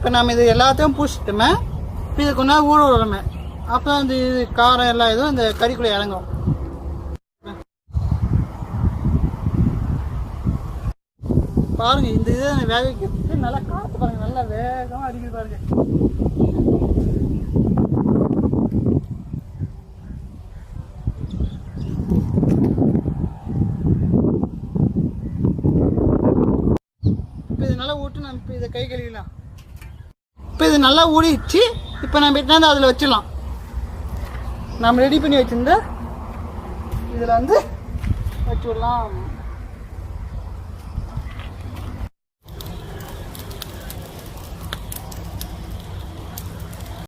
இப்போ நம்ம இது எல்லாத்தையும் பூசிட்டோமே, இப்போ இது கொஞ்ச நேரம் ஊற விடுறோமே, அப்போ அந்த இது காரம் எல்லாம் இதுவும் இந்த கறிக்குள்ளே இறங்கும். பாருங்க இந்த இதை வேக வைக்கிறது நல்லா காற்று பாருங்க, நல்லா வேகமாக அடிக்குது பாருங்க. இப்போ இது நல்லா ஊட்டு நம்ம இப்போ இதை கை கழுவிடலாம். இப்போ இது நல்லா ஊறிடுச்சு. இப்போ நம்ம எட்டாந்து அதில் வச்சிடலாம். நம்ம ரெடி பண்ணி வச்சுருந்தா இதில் வந்து வச்சு விடலாம்.